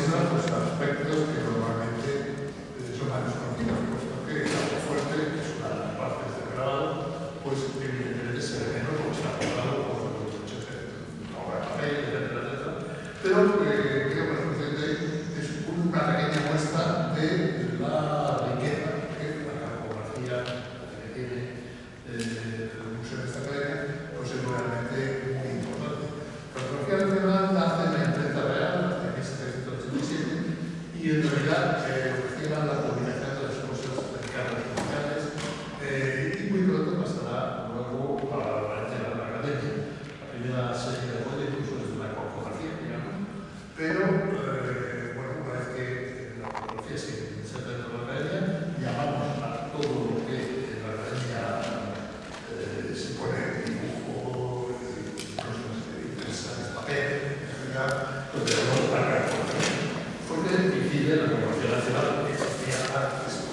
muestra pues, aspectos que normalmente son más desconocidos, puesto que algo fuerte, que es una de las partes del grabado, pues evidentemente se ve menos porque está formado por muchos obras de papel, etcétera, etcétera. Pero creo que lo suficiente es una pequeña muestra de la riqueza que la cartografía que tiene el Museo de esta Academia, pues es realmente muy importante. La cartografía nacional nace en la imprenta real, en 1787, y en realidad gestiona la combinación de las cosas cercanas y locales, y muy pronto pasará luego a la Academia. La primera serie de apoyo incluso es una cartografía, digamos, pero bueno, una vez que la cartografía se inserta dentro de la Academia, llamamos a todo lo que en la Academia se pone dibujo, cosas interesantes, papel, etc., pues tenemos la cartografía. Porque incide la cartografía nacional que existía antes,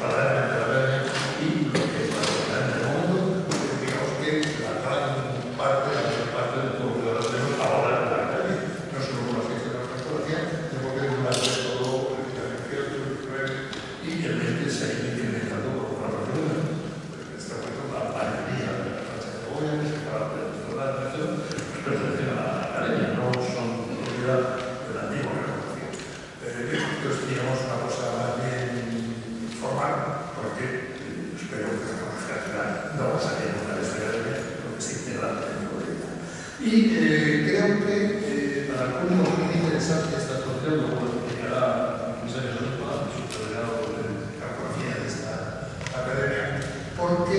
paralelamente a la Academia, y lo que es la Academia del momento, digamos que la gran parte de todo lo que ahora tenemos ahora en la Academia, no solo por la ciencia de la cartografía, sino porque durante todo el siglo XIX y el XX se ha ido incrementando por una parte de esta cuestión, la mayoría de las planchas de Goya, que se acaba de la atención, pertenecen a la Academia, no son propiedad de la antigua cartografía. Entonces, digamos, una cosa más bien formal, porque espero que la cartografía no va a salir una de esta Academia, porque se integra dentro de ella. Y creo que para el público es muy interesante esta exposición, lo cual explicará Misael Solispa, su delegado de cartografía de esta Academia, porque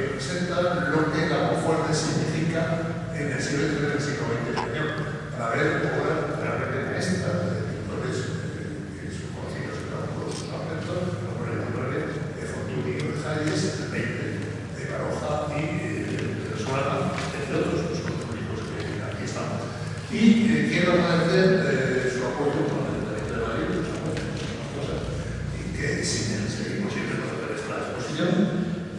representa lo que la fuerte significa en el siglo XIX y el siglo XX español, para ver obras realmente maestras de pintores que son conocidos en todos los aspectos, como por ejemplo de Fortuny y Versalles, el 20 de Baroja y de Solana, entre otros públicos que aquí estamos. Y quiero agradecer su apoyo con el Ayuntamiento de Madrid, muchas cosas, y que sin él sería imposible hacer esta exposición,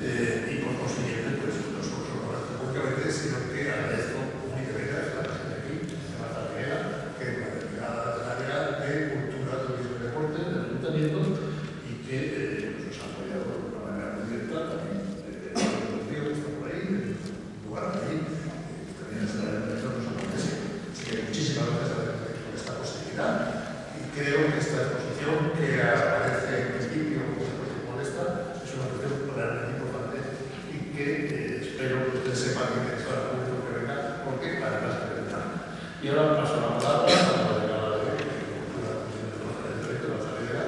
y por consiguiente, pues no solo lo agradezco públicamente, sino que agradezco únicamente a esta gente aquí, a Marta Rivera, que es la delegada de Cultura, Turismo y Deporte del Ayuntamiento, y que nos ha apoyado de una manera muy directa, también los míos que están por ahí, del lugar de ahí, también está en el entorno de San Así que muchísimas gracias por esta posibilidad, y creo que esta exposición que aparece en principio como una exposición modesta es una exposición realmente importante y que espero que ustedes sepan que interesa al público que venga, porque además es verdad. Y ahora paso la palabra a la delegada de Cultura, Turismo y Deporte del Ayuntamiento de Barcelona,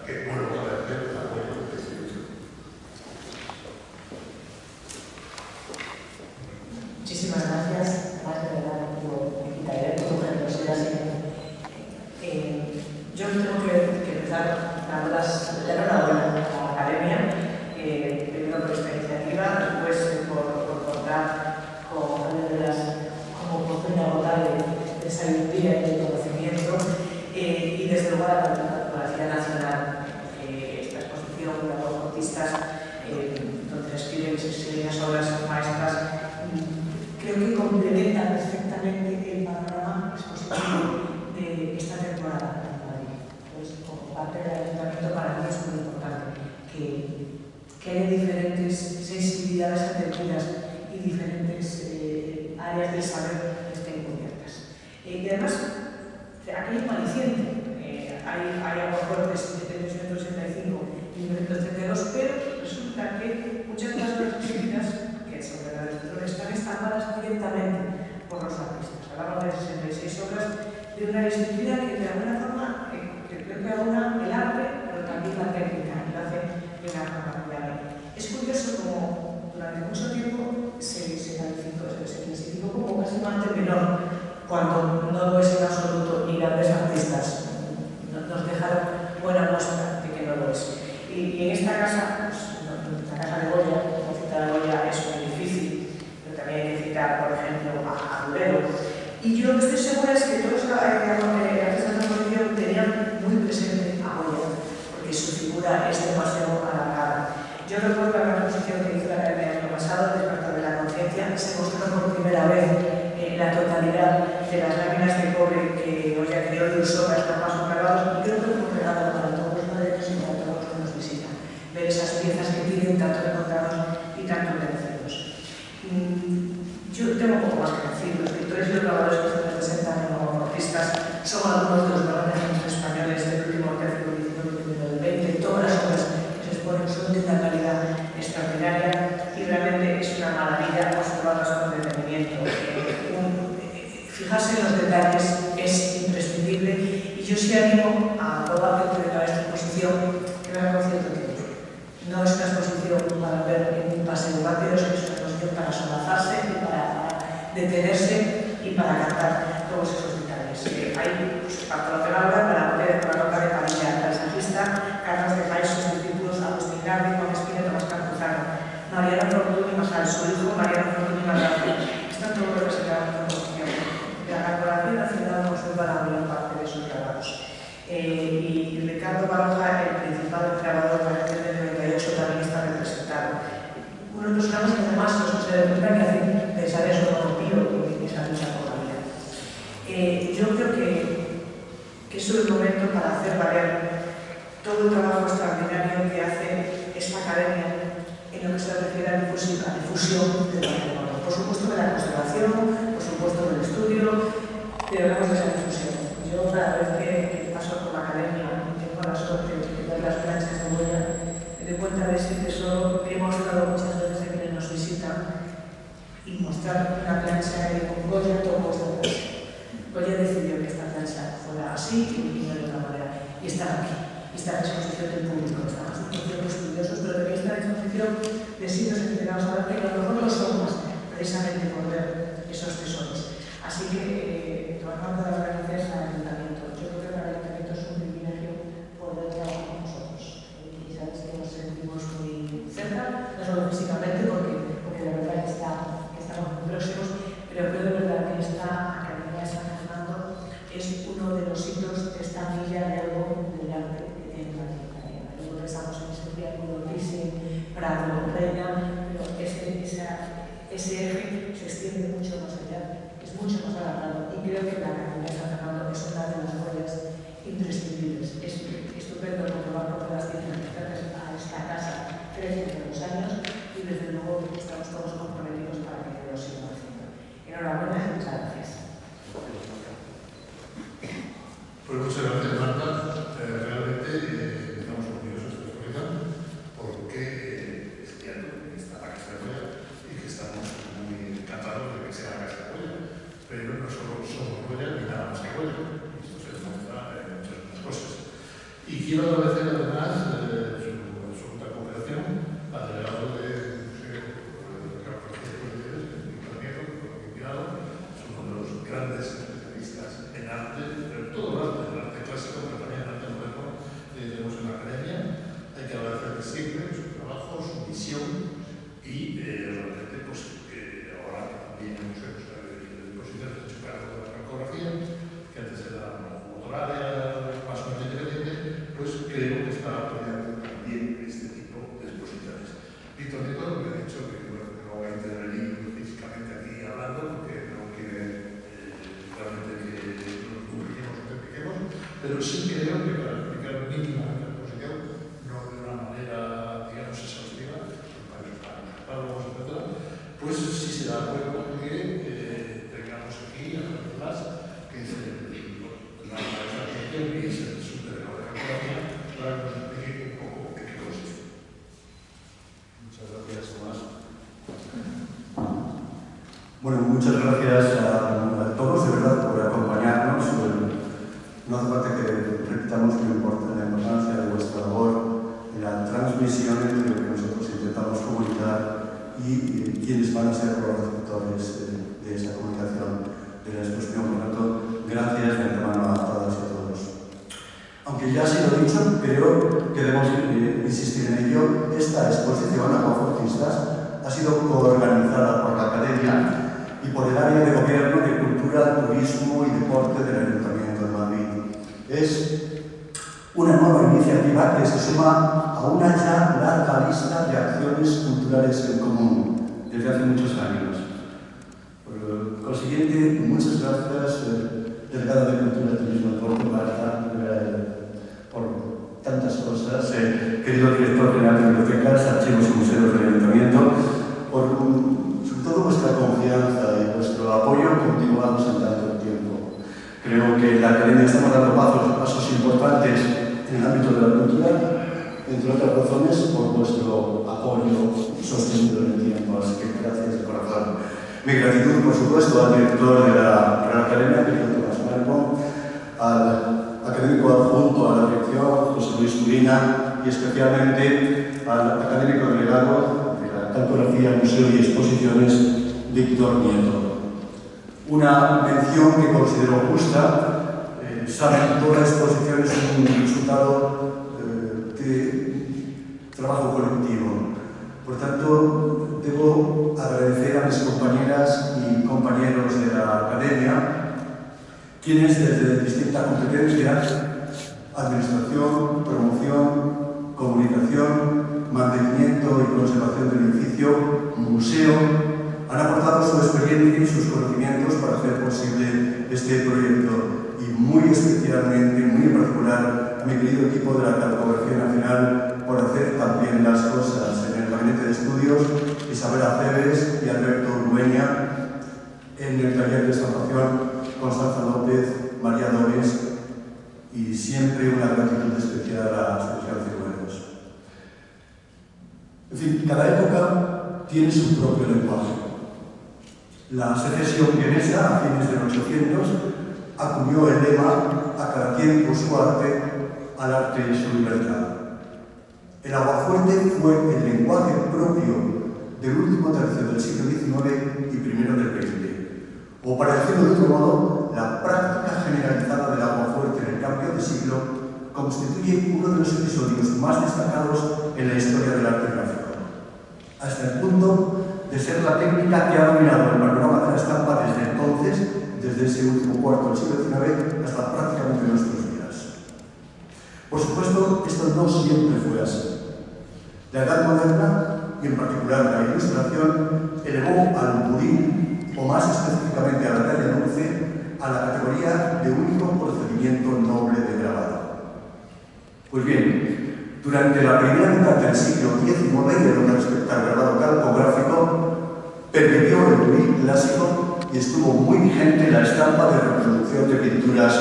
que vuelvo a agradecer el apoyo que se hizo. Muchísimas gracias. Además, de verdad, me quitaré de tu generosidad. Yo tengo que empezar dando la enhorabuena a la Academia, primero por esta iniciativa, después por contar con una de las como oportunidad agotable de sabiduría y de conocimiento, y desde luego a la cartografía nacional, esta exposición de los artistas donde se escriben esas obras maestras, creo que complementa perfectamente el panorama expositivo de esta temporada en Madrid. Pues, como parte del Ayuntamiento, para mí es muy importante que haya diferentes sensibilidades atendidas y diferentes áreas del saber que estén cubiertas. Y además, aquí hay un aliciente. Hay aguafuertes de 1985 y 1932, pero resulta que muchas de las perspectivas que sobre la lectura están estampadas directamente por los artistas. Hablamos de 66 obras de una disciplina que de alguna forma que creo que aúna el arte, pero también la técnica, y lo hace de una forma fiable. Es curioso como durante mucho tiempo se clasificó como casi un arte menor, cuando no lo es en absoluto, ni grandes artistas nos dejaron buena muestra de que no lo es. Y en esta casa, pues, la casa de Goya, la cita de Goya es muy difícil, pero también hay que citar, por ejemplo, a Durero. Y yo lo que estoy segura es que todos los artistas de la exposición tenían muy presente a Goya, porque su figura es demasiado alargada. Yo recuerdo la exposición que hizo la Academia el año pasado, Despertar de la Conciencia, se mostró por primera vez la totalidad de las láminas de cobre que Goya creó y usó para esta más fijarse en los detalles es imprescindible, y yo sí animo a toda la gente de esta exposición que vea con cierto tiempo. No es una exposición para ver en un paseo rápido, es una exposición para solazarse y para detenerse y para captar todos esos detalles. Hay Bartolomé Alba, para Roca de Padilla, paisajista, Carlos de País, sus discípulos, Agustín Gardi, Juan Espina, Tomás Campuzano, Mariano Fortuny Majal, su hijo Mariano Fortuny Majal. Están todos representados en la exposición. La Corporación Nacional conserva la mayor parte de sus grabados. Y Ricardo Baroja, el principal grabador de la canción del 98, también está representado. Unos personajes que además los se demuestran que hacen pensar eso como tío y esa lucha por la vida. Yo creo que es un momento para hacer valer todo el trabajo extraordinario que hace esta academia en lo que se refiere a difusión del patrimonio. Por supuesto de la conservación, por supuesto del estudio, pero hablamos de esa difusión. Yo cada vez que paso por la academia y tengo la suerte de ver las planchas de Goya, me doy cuenta de ese tesoro que hemos hablado muchas veces de quienes nos visitan y mostrar una plancha que con Goya tocó esta plancha. Goya decidió que esta plancha fuera así y no de otra manera. Y están aquí. Y está en exposición del público, están en exposición de estudiosos, pero también está en exposición de sitios entregados al arte que a lo mejor no son más, precisamente por ver esos tesoros. Así que, tomando las gracias al Ayuntamiento. Yo creo que para el Ayuntamiento es un privilegio poder trabajar con nosotros. Y sabes que nos sentimos muy cerca, no solo físicamente, porque de verdad que estamos muy próximos, pero creo de verdad que esta Academia de San Fernando es uno de los hitos de esta milla de algo del arte que tiene la Academia. Luego pensamos en ese triángulo Thyssen, Prado, Reina, pero ese eje se extiende mucho más allá, es mucho más alargado, y creo que la Academia de San Fernando es una de las joyas imprescindibles. Es estupendo comprobar por las ciencias a esta casa crece con los años, y desde luego estamos todos comprometidos para que lo siga haciendo. Enhorabuena y muchas gracias. Pues muchas gracias, Marta. Realmente estamos orgullosos de esta exposición porque es cierto que está la Casa de Goya y que estamos muy encantados de que sea la Casa de Goya, pero no solo somos Goya ni nada más que Goya, esto se demuestra en muchas otras cosas. Y quiero agradecer además su absoluta cooperación al delegado del Museo de Nieto, son uno de los grandes especialistas en arte, pero todo el arte clásico, pero también el arte moderno tenemos en la academia. Hay que agradecerle siempre su trabajo, su visión y realmente pues que ahora también el museo de exposiciones de Chicago de la cartografía, que antes era otra área más o menos independiente, pues creo que está apoyando también este tipo de exposiciones. Víctor Nieto me ha dicho que bueno, no va a intervenir físicamente aquí hablando porque no quiere realmente que nos publiquemos o que expliquemos, pero sí creo que para explicar mínimamente la exposición, no de una manera, digamos, exhaustiva, para catálogos, etc., pues sí se da cuenta que tengamos aquí a Javier Blas, que es la exposición y es el subdelegado de cartografía, para que nos explique un poco en qué consiste. Muchas gracias, Tomás. Bueno, muchas gracias a todos, de verdad, por acompañarnos. No hace falta que repitamos la importancia de vuestra labor en la transmisión entre lo que nosotros intentamos comunicar y quienes van a ser los receptores de esa comunicación de la exposición. Por lo tanto, gracias de antemano a todas y a todos. Aunque ya ha sido dicho, pero queremos insistir en ello, esta exposición, Aquafortistas, ha sido coorganizada por la Academia y por el área de Gobierno de Cultura, Turismo y Deporte del Ayuntamiento de Madrid. Es una nueva iniciativa que se suma a una ya larga lista de acciones culturales en común desde hace muchos años. Por consiguiente, muchas gracias, delegada de Cultura, Turismo y Deporte, Marta, por tantas cosas, querido director general de Bibliotecas, Archivos y Museos del Ayuntamiento, por sobre todo vuestra confianza y vuestro apoyo continuados en tanto tiempo. Creo que en la Academia estamos dando pasos importantes en el ámbito de la cultura, entre otras razones por vuestro apoyo sostenido en el tiempo, así que gracias de corazón. Mi gratitud, por supuesto, al director de la Real Academia, Tomás Marco, al académico adjunto a la dirección, José Luis Turina, y especialmente al académico delegado de la Cartografía, Museo y Exposiciones, Víctor Nieto. Una mención que considero justa. Saben, toda la exposición es un resultado de trabajo colectivo. Por tanto, debo agradecer a mis compañeras y compañeros de la Academia, quienes desde distintas competencias, administración, promoción, comunicación, mantenimiento y conservación del edificio, museo, han aportado su experiencia y sus conocimientos para hacer posible este proyecto. Y muy especialmente, muy en particular, a mi querido equipo de la Cartografía Nacional por hacer también las cosas en el Gabinete de Estudios, Isabel Aceves y Alberto Urdueña, en el taller de estampación, Constanza López, María Dores, y siempre una gratitud especial a la Asociación Ciruelos. En fin, cada época tiene su propio lenguaje. La secesión vienesa, a fines de los 800, acuñó el lema "a cada tiempo su arte, al arte su libertad". El aguafuerte fue el lenguaje propio del último tercio del siglo XIX y primero del XX. O para decirlo de otro modo, la práctica generalizada del aguafuerte en el cambio de siglo constituye uno de los episodios más destacados en la historia del arte gráfico, hasta el punto de ser la técnica que ha dominado el panorama de la estampa desde entonces, desde ese último cuarto del siglo XIX hasta prácticamente nuestros días. Por supuesto, esto no siempre fue así. La Edad Moderna, y en particular la Ilustración, elevó al buril, o más específicamente a la talla dulce, a la categoría de único procedimiento noble de grabado. Pues bien, durante la primera mitad del siglo XIX, y en lo que respecta al grabado calcográfico, pervivió el buril clásico y estuvo muy vigente la estampa de reproducción de pinturas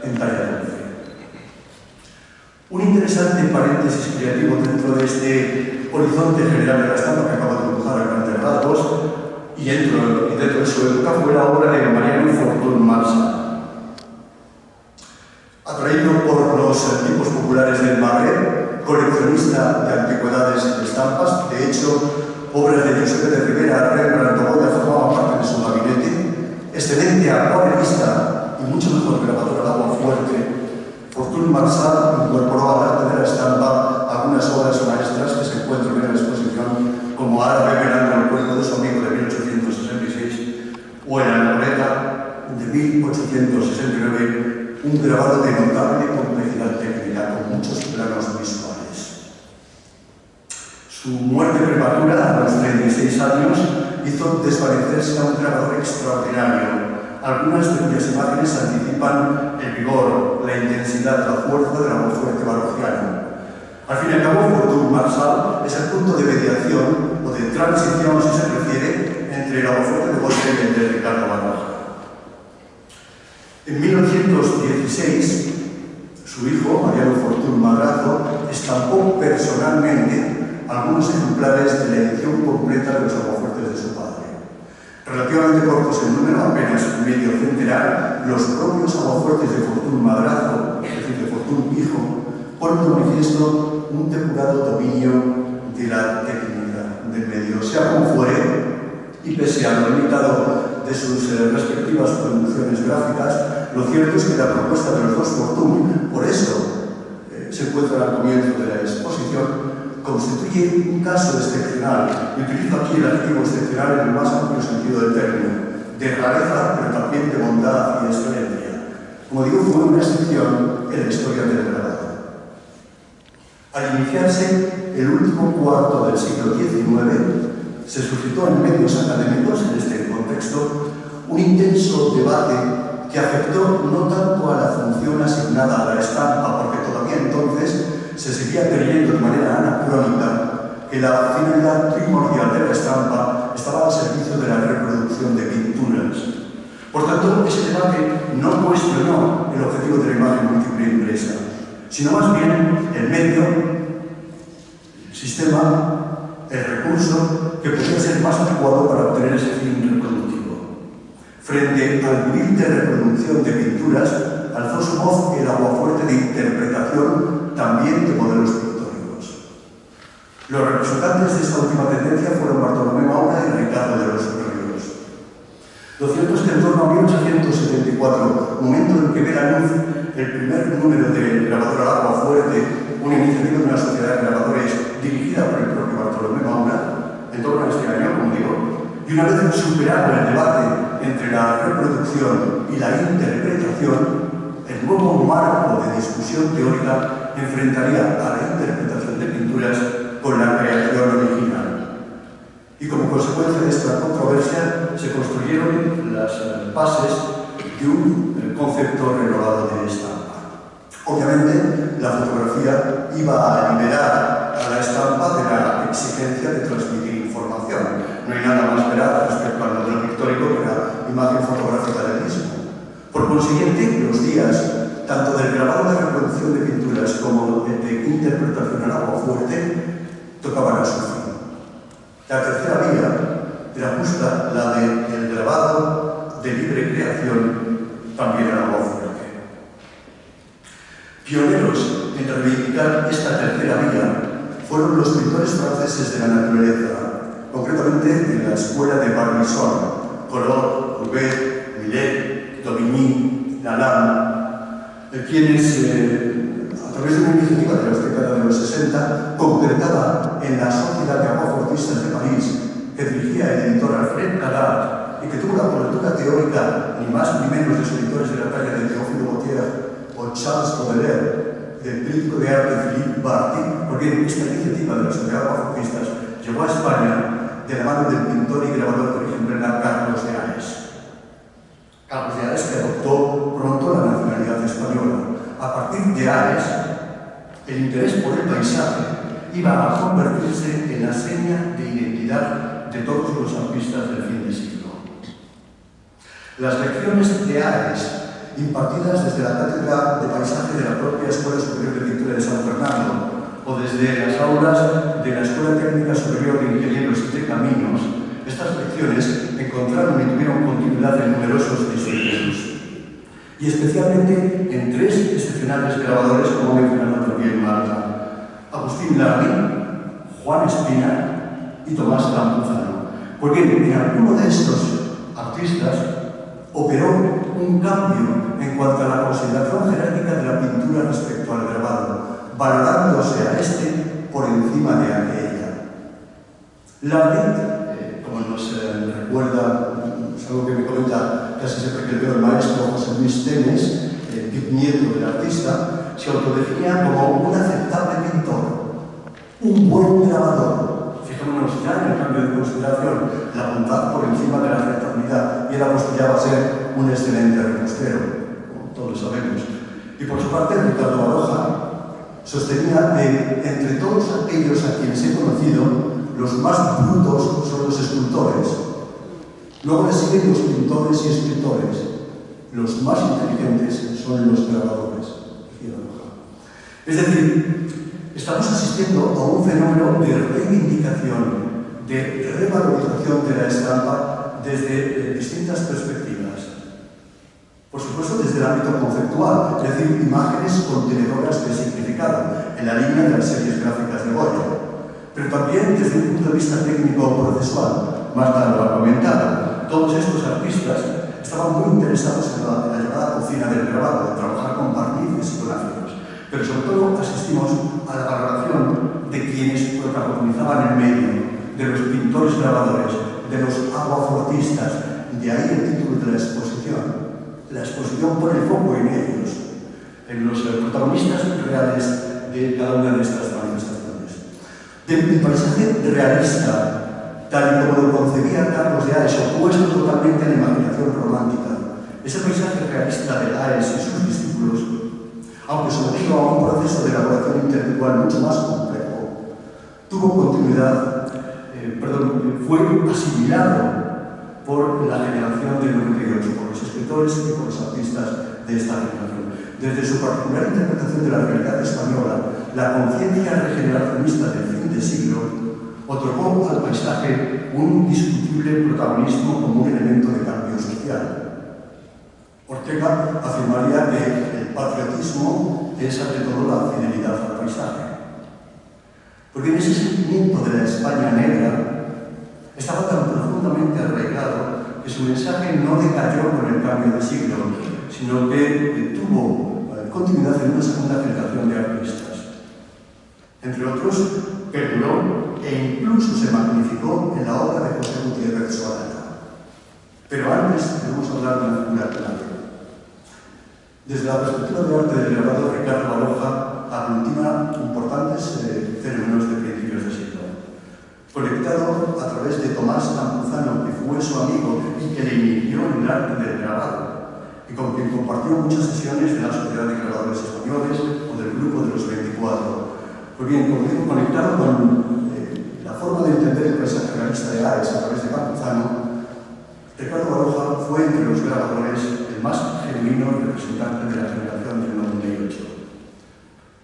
en talla dulce. Un interesante paréntesis creativo dentro de este horizonte general de la estampa que acabo de dibujar a grandes rasgos, y dentro de su época, fue la obra de Mariano Fortuny Marsal. Atraído por los tipos populares del Magreb, coleccionista de antigüedades y de estampas, de hecho, obras de Giuseppe de Rivera, Rembrandt o Goya formaban parte de su gabinete, excelente acuarelista y mucho mejor grabador al aguafuerte, Fortuny Marsal incorporó al arte de la estampa algunas obras maestras que se encuentran en la exposición, como Árabe velando el cuerpo de su amigo de 1866 o en Alboreta de 1869, un grabado de notable complejidad técnica con muchos planos visuales. Su muerte prematura, a los 36 años, hizo desvanecerse a un grabador extraordinario, algunas de cuyas imágenes anticipan el vigor, la intensidad, la fuerza del aguafuerte barogiano. Al fin y al cabo, Fortuny Marsal es el punto de mediación o de transición, si se refiere, entre el aguafuerte de Goya y el de Ricardo Barraja. En 1916, su hijo, Mariano Fortuny Madrazo, estampó personalmente algunos ejemplares de la edición completa de los aguafuertes de su padre. Relativamente cortos en número, apenas medio centenar, los propios aguafuertes de Fortuny Madrazo, es decir, de Fortuny hijo, ponen de manifiesto un depurado dominio de la técnica del medio. Sea como fuere, y pese a lo limitado de sus respectivas producciones gráficas, lo cierto es que la propuesta de los dos Fortuny, por eso se encuentra al comienzo de la exposición, constituye un caso excepcional, y utilizo aquí el adjetivo excepcional en el más amplio sentido del término, de rareza, pero también de bondad y excelencia. Como digo, fue una excepción en la historia del grabado. Al iniciarse el último cuarto del siglo XIX, se suscitó en medios académicos, en este contexto, un intenso debate que afectó no tanto a la función asignada a la estampa, porque todavía entonces se seguía creyendo de manera anacrónica que la finalidad primordial de la estampa estaba al servicio de la reproducción de pinturas. Por tanto, ese debate no cuestionó el objetivo de la imagen múltiple impresa, sino más bien el medio, el sistema, el recurso que podía ser más adecuado para obtener ese fin reproductivo. Frente al grill de reproducción de pinturas, alzó su voz el aguafuerte de interpretación también de modelos pictóricos. Los representantes de esta última tendencia fueron Bartolomé Maura y Ricardo de los Ríos. Lo cierto es que en torno a 1874, momento en que ve la luz el primer número de Grabadora al Aguafuerte, una iniciativa de una sociedad de grabadores dirigida por el propio Bartolomé Maura, en torno a este año, como digo, y una vez superado el debate entre la reproducción y la interpretación, el nuevo marco de discusión teórica enfrentaría a la interpretación de pinturas con la creación original. Y como consecuencia de esta controversia se construyeron las bases de un concepto renovado de estampa. Obviamente, la fotografía iba a liberar a la estampa de la exigencia de transmitir información. No hay nada más veraz respecto al modelo pictórico que la imagen fotográfica del mismo. Por consiguiente, los días, tanto del grabado de reproducción de pinturas como de interpretación al aguafuerte, tocaban a su fin. La tercera vía era justa la del grabado de libre creación, también al aguafuerte. Pioneros en reivindicar esta tercera vía fueron los pintores franceses de la naturaleza, concretamente en la escuela de Barbizon, Corot, Courbet, Millet, Daubigny, Lalande, quienes, a través de una iniciativa de la década de los 60, concretada en la Sociedad de Aguafuertistas de París, que dirigía el editor Alfred Carat y que tuvo la cobertura teórica, ni más ni menos, de los editores de la talla de Théophile Gautier o Charles Baudelaire, del crítico de arte Philippe Barty, porque esta iniciativa de la Sociedad de Aguafuertistas llegó a España de la mano del pintor y grabador de origen bernard Carlos de Ares. Carlos de Ares, que adoptó pronto la nacionalidad española. A partir de Ares, el interés por el paisaje iba a convertirse en la seña de identidad de todos los artistas del fin de siglo. Las lecciones de Ares, impartidas desde la cátedra de paisaje de la propia Escuela Superior de Pintura de San Fernando o desde las aulas de la Escuela Técnica Superior de Ingenieros y de Caminos, estas lecciones encontraron y tuvieron continuidad en numerosos discípulos, y especialmente en tres excepcionales grabadores, como mencionaba también Marta: Agustín Lardi, Juan Espina y Tomás Campuzano, porque en alguno de estos artistas operó un cambio en cuanto a la consideración jerárquica de la pintura respecto al grabado, valorándose a este por encima de aquella. Lardi, como nos recuerda, es algo que me comenta casi siempre que veo el maestro José Luis Tenes, el bisnieto del artista, se autodefinía como un aceptable pintor, un buen grabador. Fijémonos ya en el cambio de consideración, la bondad por encima de la aceptabilidad, y él apostillaba a ser un excelente repostero, como todos sabemos. Y por su parte, Ricardo Baroja sostenía que entre todos aquellos a quienes he conocido, los más brutos son los escultores. Luego le siguen los pintores y escritores. Los más inteligentes son los grabadores. Es decir, estamos asistiendo a un fenómeno de reivindicación, de revalorización de la estampa desde distintas perspectivas. Por supuesto, desde el ámbito conceptual, es decir, imágenes contenedoras de significado, en la línea de las series gráficas de Goya. Pero también desde un punto de vista técnico o procesual. Marta lo ha comentado. Todos estos artistas estaban muy interesados en la llamada cocina del grabado, de trabajar con barnices y con ácidos. Pero sobre todo asistimos a la valoración de quienes protagonizaban el medio, de los pintores grabadores, de los aguafuertistas. De ahí el título de la exposición. La exposición pone el foco en ellos, en los protagonistas reales de cada una de estas manifestaciones. Del paisaje realista, tal y como lo concebía Carlos de Ares, opuesto totalmente a la imaginación romántica. Ese paisaje realista de Ares y sus discípulos, aunque sometido a un proceso de elaboración intelectual mucho más complejo, tuvo continuidad, fue asimilado por la generación del 98, por los escritores y por los artistas de esta generación. Desde su particular interpretación de la realidad española, la conciencia regeneracionista del fin de siglo otorgó al paisaje un indiscutible protagonismo como un elemento de cambio social. Ortega afirmaría que el patriotismo es ante todo la fidelidad al paisaje. Porque en ese sentimiento de la España negra estaba tan profundamente arraigado que su mensaje no decayó con el cambio de siglo, sino que tuvo continuidad en una segunda generación de artistas. Entre otros, perduró e incluso se magnificó en la obra de José Gutiérrez Solana. Pero antes debemos hablar de una figura clave. Desde la perspectiva de arte del grabado, Ricardo Baroja aglutina importantes fenómenos de principios de siglo. Conectado a través de Tomás Campuzano, que fue su amigo y que le inició en el arte del grabado, y con quien compartió muchas sesiones de la Sociedad de Grabadores Españoles o del Grupo de los 24. Pues bien, como digo, conectado con la forma de entender el paisaje realista de Ares a través de Campuzano, Ricardo Baroja fue entre los grabadores el más genuino representante de la generación del 98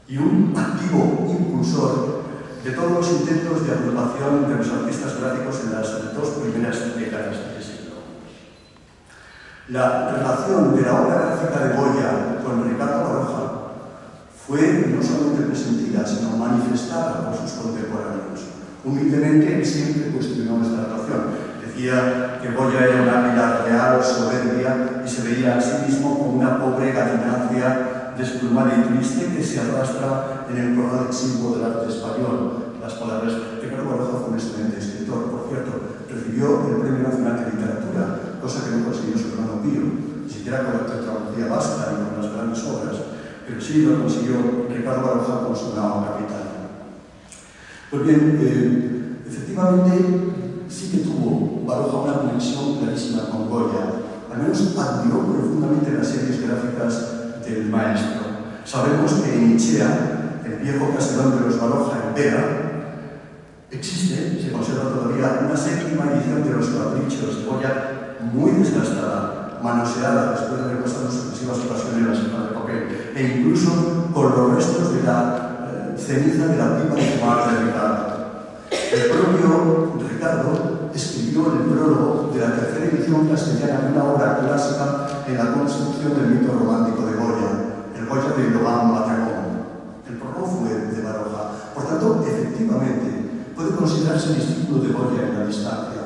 y un activo impulsor de todos los intentos de agrupación de los artistas gráficos en las dos primeras décadas del siglo. La relación de la obra gráfica de Goya con Ricardo Baroja fue no solamente presentida, sino manifestada por sus contemporáneos. Humildemente siempre cuestionó esta relación. Decía que Goya era una águila real, soberbia, y se veía a sí mismo como una pobre gallinacia desplumada y triste que se arrastra en el corral exiguo del arte español. Las palabras de Ricardo Baroja fue un excelente escritor, por cierto, recibió el Premio Nacional de Literatura, cosa que no consiguió su hermano Pío, ni siquiera con la tetralogía vasca ni con las grandes obras, pero sí lo consiguió Ricardo Baroja con su Nao Capital. Pues bien, efectivamente, sí que tuvo Baroja una conexión clarísima con Goya, al menos admiró profundamente las series gráficas del maestro. Sabemos que en Ichea, el viejo caserón de los Baroja en Vera, existe, se conserva todavía, una séptima edición de los Caprichos de Goya muy desgastada, manoseada después de haber pasado en sucesivas ocasiones la semana de papel, e incluso con los restos de la ceniza de la pipa de fumar de Ricardo. El propio Ricardo escribió el prólogo de la tercera edición castellana de una obra clásica en la construcción del mito romántico de Goya, el Goya de Logan Matagón. El prólogo fue de Baroja. Por tanto, efectivamente, puede considerarse discípulo de Goya en la distancia.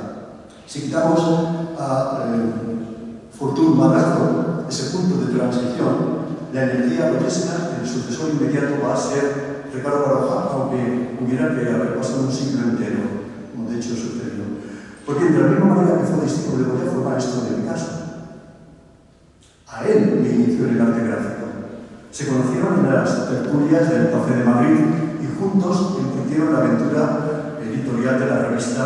Si quitamos a Fortún Madrazo, ese punto de transición, la energía goyesca, el sucesor inmediato va a ser Ricardo Baroja, aunque hubiera que haber pasado un siglo entero, como de hecho sucedió. Porque de la misma manera que fue discípulo de Goya, fue maestro de Picasso. A él le inició en el arte gráfico. Se conocieron en las tertulias del Café de Madrid y juntos emprendieron la aventura editorial de la revista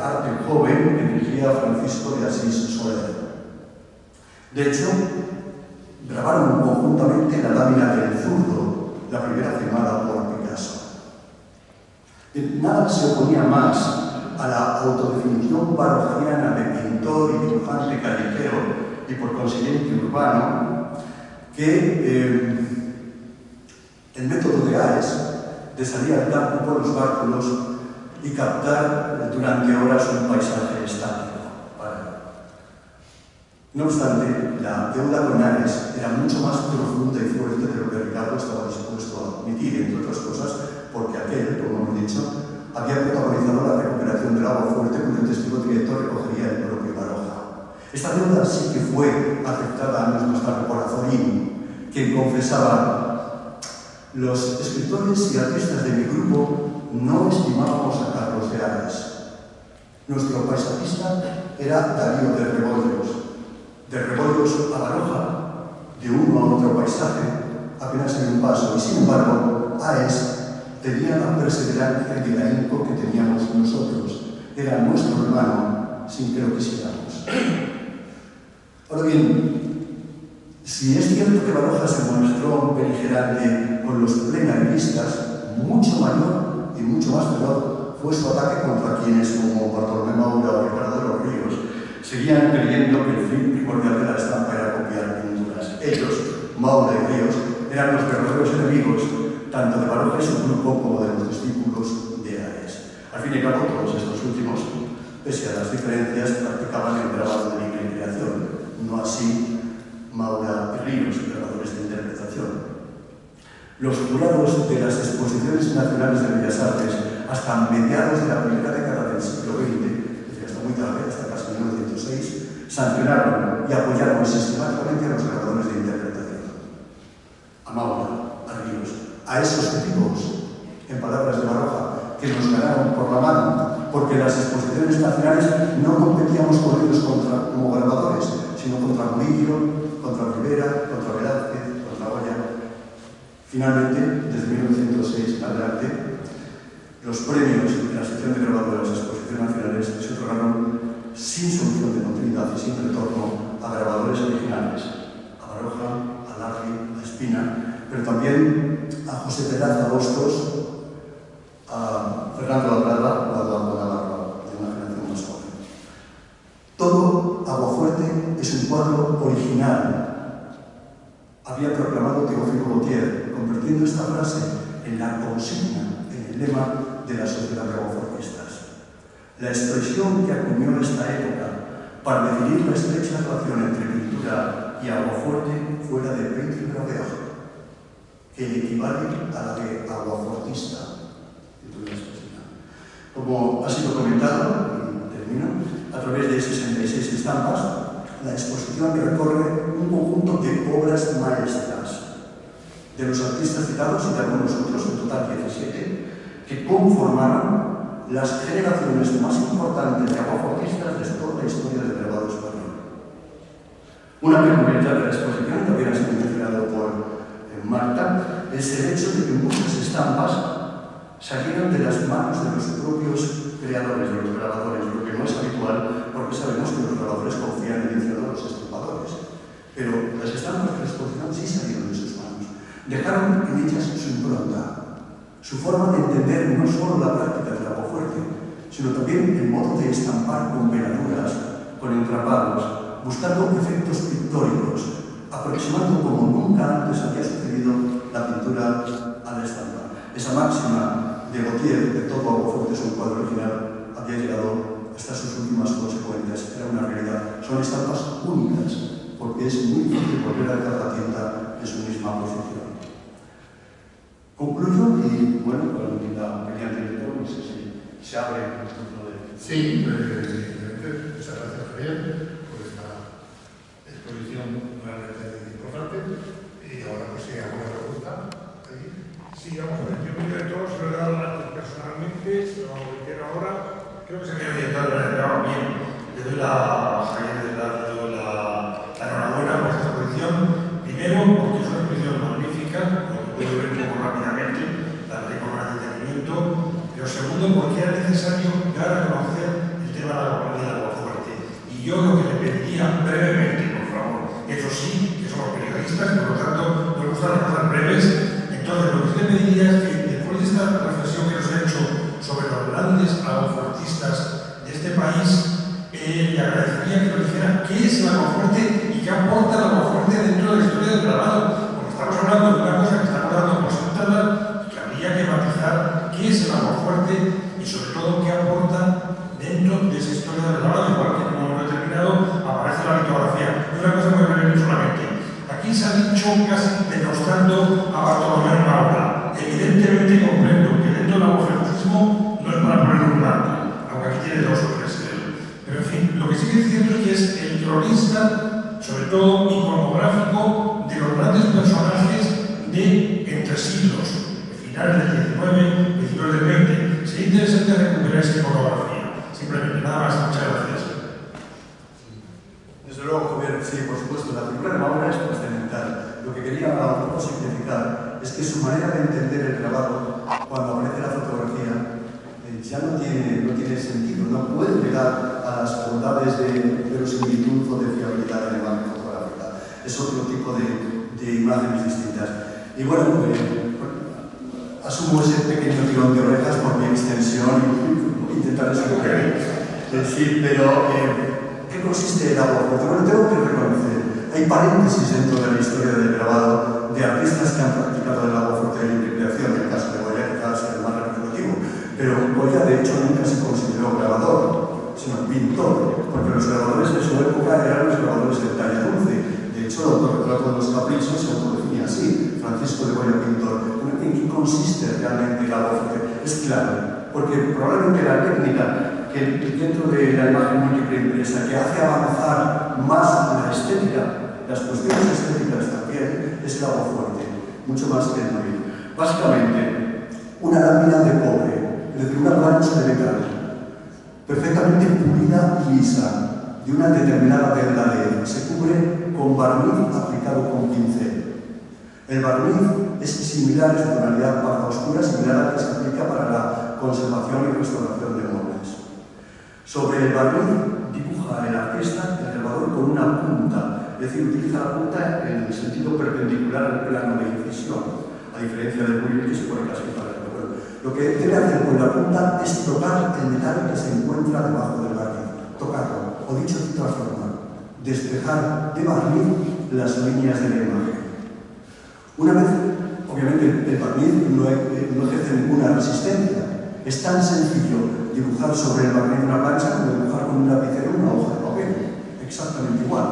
Arte Joven que dirigía Francisco de Asís Soler. De hecho, grabaron conjuntamente la lámina del Zurdo, la primera firmada por Picasso. Nada se oponía más a la autodefinición barojiana de pintor y dibujante callejero y por consiguiente urbano que el método de Ares de salir al campo por los bártulos y captar durante horas un paisaje estático. No obstante, la deuda con Ares era mucho más profunda y fuerte de lo que Ricardo estaba dispuesto a admitir, entre otras cosas, porque aquel, como hemos dicho, había protagonizado la recuperación del agua fuerte cuyo testigo directo recogería el propio Baroja. Esta deuda sí que fue aceptada años más tarde por Azorín, quien confesaba: los escritores y artistas de mi grupo no estimábamos a Carlos de Ares. Nuestro paisajista era Darío de Rebollos a Baroja, de uno a otro paisaje, apenas en un paso, y sin embargo, Ares tenía la perseverancia y el ahínco que teníamos nosotros. Era nuestro hermano, sin que lo quisiéramos. Ahora bien, si es cierto que Baroja se mostró beligerante con los plenaristas, mucho mayor y mucho más feroz fue su ataque contra quienes, como Bartolomé Maura o Ricardo de los Ríos, seguían creyendo que el fin primordial de la estampa era copiar pinturas. Ellos, Maura y Ríos, eran los verdaderos enemigos tanto de Baroja y su grupo como de los discípulos de Ares. Al fin y al cabo, todos estos últimos, pese a las diferencias, practicaban el grabado de línea y creación, no así Maura y Ríos, grabadores de interpretación. Los jurados de las exposiciones nacionales de Bellas Artes hasta mediados de la primera década del siglo XX, es decir, hasta muy tarde, hasta casi 1906, sancionaron y apoyaron sistemáticamente a los grabadores de interpretación. A Maura, a Ríos, a esos tipos, en palabras de Baroja, que nos ganaron por la mano, porque en las exposiciones nacionales no competíamos con ellos como grabadores, sino contra Murillo, contra Rivera, contra Velázquez, contra Goya. Finalmente, desde 1906 en adelante, los premios de la sección de grabado de las exposiciones nacionales se otorgaron sin solución de continuidad y sin retorno a grabadores originales, a Baroja, a Larry, a Espina, pero también a José Peláez Agostos, a Fernando Labrada o a Eduardo Navarro, de una generación más joven. Todo Aguafuerte es un cuadro original, había proclamado Teófilo Gautier, convirtiendo esta frase en la consigna, en el lema de la Sociedad de Aguafuertistas. La expresión que acuñó esta época para definir la estrecha relación entre pintura y aguafuerte fue la de Peintre Graveur, que equivale a la de aguafuertista. Como ha sido comentado, y termino, a través de 66 estampas, la exposición recorre un conjunto de obras maestras de los artistas citados y de algunos otros, en total 17, que conformaron las generaciones más importantes de aguafuertistas de toda la historia del grabado español. Una peculiaridad de la exposición, también ha sido mencionado por Marta, es el hecho de que muchas estampas salieron de las manos de los propios creadores, de los grabadores, lo que no es habitual porque sabemos que los grabadores confían en los estampadores. Pero las estampas de la exposición sí salieron de sus manos. Dejaron en ellas su impronta, su forma de entender no solo la práctica del aguafuerte, sino también el modo de estampar con veladuras, con entrapados, buscando efectos pictóricos, aproximando como nunca antes había sucedido la pintura a la estampa. Esa máxima de Gautier, de todo aguafuerte es un cuadro original, había llegado hasta sus últimas consecuencias. Era una realidad. Son estampas únicas, porque es muy difícil volver a cada tienda en su misma posición. Concluyo y, bueno, con la opinión del director, no sé si se abre el turno de... Sí, evidentemente. Muchas gracias, Javier, por esta exposición realmente importante. Y ahora, pues sí, alguna pregunta. Sí, vamos a ver, yo primero de todo se lo he dado antes personalmente, se lo quiero ahora, creo que se me ha orientado bien. Le doy la enhorabuena por esta exposición. Primero, porque es una exposición magnífica, lo que puedo ver un poco rápidamente, la haré con más detenimiento. Pero segundo, porque era necesario dar a conocer el tema del aguafuerte. Y yo lo que le pediría brevemente, por favor, eso sí, que somos periodistas, por lo tanto, nos gustan las cosas breves. Entonces, lo que usted me diría es que después de esta reflexión que nos ha hecho sobre los grandes aguafuertistas de este país, le agradecería que nos dijera qué es el aguafuerte y qué aporta el aguafuerte dentro de la historia del grabado. Porque estamos hablando de una cosa que estamos dando por sentada y que habría que matizar qué es el aguafuerte y sobre todo qué aporta dentro de esa historia del grabado. Igual que como hemos determinado, aparece la litografía. Y una cosa muy breve solamente. Aquí se ha dicho casi denostando a Bartolomé Maura. Evidentemente comprendo que dentro del aguafuertismo no es para poner un blanco, aunque aquí tiene dos o tres. Pero en fin, lo que sí que es cierto es que es el cronista, sobre todo iconográfico, de los grandes personajes de entre siglos, finales del XIX, principios del XX. Sería interesante recuperar esa iconografía. Simplemente, nada más. Muchas gracias. Desde luego, Javier, sí, por supuesto, la figura de Maura es trascendental. Lo que quería un poco significar es que su manera de entender el grabado, cuando aparece la fotografía, ya no tiene sentido, no puede llegar a las bondades de verosimilitud o de fiabilidad de la imagen fotográfica. Es otro tipo de imágenes distintas. Y bueno, asumo ese pequeño tirón de orejas por mi extensión y intentaré explicar. Sí, pero ¿qué consiste el aguafuerte? Bueno, tengo que reconocer, hay paréntesis dentro de la historia del grabado de artistas que han practicado el aguafuerte de libre creación, en el caso de Goya quizás es el más representativo, Pero Goya, de hecho, nunca se consideró grabador, sino pintor, porque los grabadores de su época eran los grabadores de talla dulce. De hecho, el autorretrato de los caprichos se autodefinía así, Francisco de Goya, pintor. ¿En qué consiste realmente el abordaje? Es claro, porque probablemente la técnica que dentro de la imagen múltiple impresa que hace avanzar más la estética, las cuestiones estéticas también, es el aguafuerte, mucho más que el móvil. Básicamente, una lámina de cobre, es decir, una plancha de metal, perfectamente pulida y lisa, de una determinada delgadez, se cubre con barniz aplicado con pincel. El barniz es similar, es de tonalidad parda oscura, similar al que se aplica para la conservación y restauración de muebles. Sobre el barniz dibuja el artista, el grabador, con una punta, es decir, utiliza la punta en el sentido perpendicular al plano de incisión, a diferencia del móvil que se pone casi para el cuerpo. Lo que debe hacer con la punta es tocar el metal que se encuentra debajo del barniz, tocarlo, o dicho de otra forma, despejar de barniz las líneas de la imagen. Una vez, obviamente, el barniz no ejerce ninguna resistencia. Es tan sencillo dibujar sobre el barniz una plancha como dibujar con un lapicero una hoja de papel. Exactamente igual.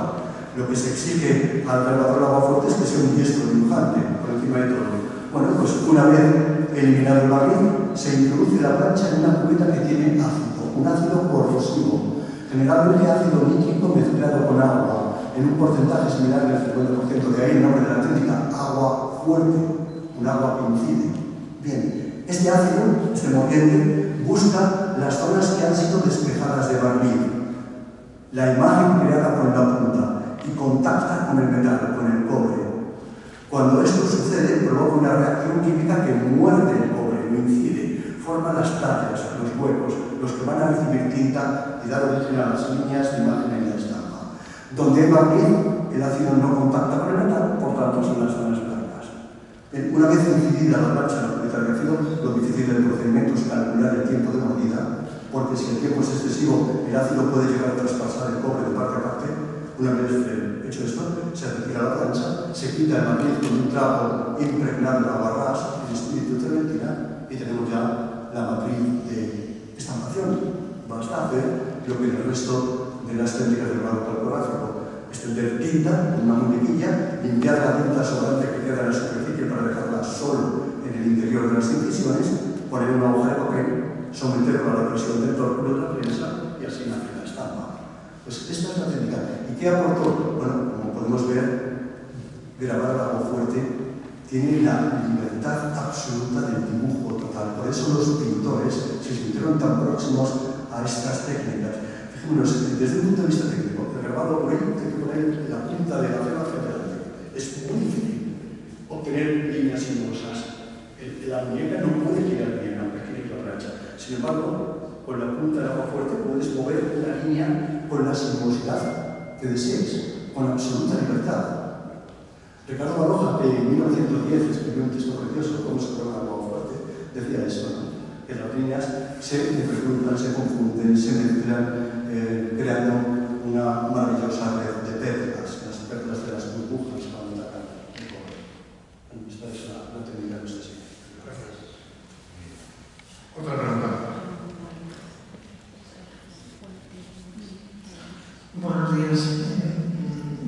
Lo que se exige al grabador aguafuerte es que sea un diestro dibujante, por encima de todo. Bueno, pues una vez eliminado el barniz, se introduce la plancha en una cubeta que tiene ácido, un ácido corrosivo, generalmente ácido nítrico mezclado con agua, en un porcentaje similar del 50%, de ahí el nombre de la técnica, agua fuerte, un agua que incide. Bien, este ácido, este moliente, busca las zonas que han sido despejadas de barniz, la imagen creada con la punta, y contacta con el metal, con el cobre. Cuando esto sucede, provoca una reacción química que muerde el cobre, lo incide, forma las tallas, los huecos, los que van a recibir tinta y dar origen a las líneas de imagen en la estampa. Donde hay barniz, el ácido no contacta con el metal, por tanto son las zonas blancas. Una vez incidida la plancha en la cubeta de ácido, lo difícil del procedimiento es calcular el tiempo de mordida, porque si el tiempo es excesivo, el ácido puede llegar a traspasar el cobre de parte a parte. Una vez hecho esto, se retira la plancha, se quita el barniz con un trapo impregnado en agua ras, el espíritu trementina, y tenemos ya la matriz de estampación. Basta hacer lo que en el resto de las técnicas del grabado calcográfico: extender tinta con una muñequilla, limpiar la tinta sobrante que queda en la superficie para dejarla solo en el interior de las incisiones, poner una hoja de papel, someterlo a la presión del torculo de la prensa y así nace la estampa. Pues esta es la técnica. ¿Y qué aportó? Bueno, como podemos ver, grabar el aguafuerte tiene la libertad absoluta del dibujo total. Por eso los pintores se sintieron tan próximos a estas técnicas. Fijémonos, desde un punto de vista técnico, el grabado por ahí hay que poner la punta de la cera hacia adelante. Es muy difícil obtener líneas sinuosas. La muñeca no puede girar bien, aunque gire la plancha. Sin embargo, con la punta del aguafuerte puedes mover una línea con la sinuosidad que desees, con absoluta libertad. Ricardo Baroja, que en 1910 escribió un texto precioso, Cómo se forma el aguafuerte, decía eso, ¿no? Que las líneas se interpretan, se confunden, se mezclan, creando una maravillosa red de perlas, las perlas de las burbujas cuando atacan el cobre. Esta es la técnica de nuestra serie. Gracias. Otra pregunta. Buenos días.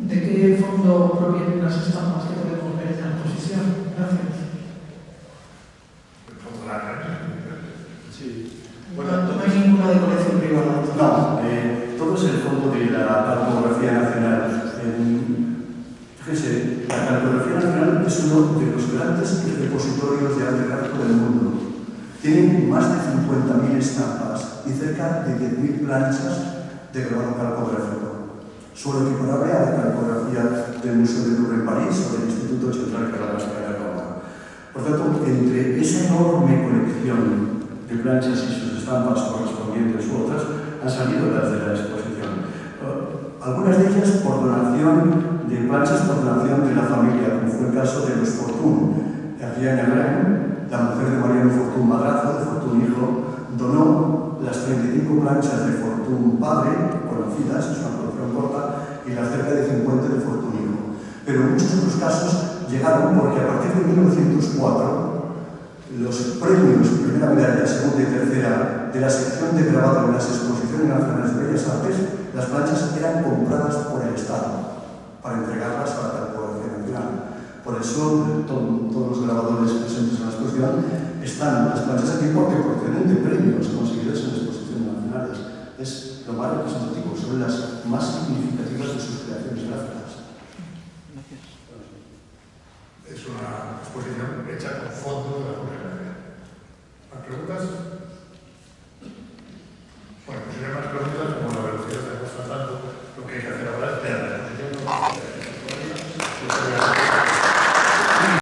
¿De qué fondo provienen las estampas que podemos ver en la exposición? Gracias. ¿El fondo de la red? Sí. Bueno, no hay ninguna de colección privada. No, todo es el fondo de la cartografía nacional. Fíjense, la cartografía nacional es uno de los grandes repositorios de arte gráfico del mundo. Tienen más de 50.000 estampas y cerca de 10.000 planchas de grabado calcográfico. Solo equiparable a la calcografía del Museo del Louvre en París o del Instituto Central Caravaggio de Roma. Por tanto, entre esa enorme colección de planchas y sus estampas correspondientes u otras, han salido las de la exposición. Algunas de ellas por donación de planchas, por donación de la familia, como fue el caso de los Fortún. Adriana Gran, la mujer de Mariano Fortún Madrazo, de Fortún hijo, donó las 35 planchas de Fortún padre, conocidas, es una colección corta, y las cerca de 50 de Fortún hijo. Pero muchos otros casos llegaron porque a partir de 1904 los premios, primera medalla, segunda y tercera, de la sección de grabado en las exposiciones nacionales de Bellas Artes, las planchas eran compradas por el Estado para entregarlas a la Policía Nacional. Por eso, todos los grabadores presentes en la exposición están las planchas aquí porque proceden de premios conseguidos en las exposiciones nacionales. Es lo más representativo, son las más significativas de sus creaciones gráficas. Es una exposición hecha con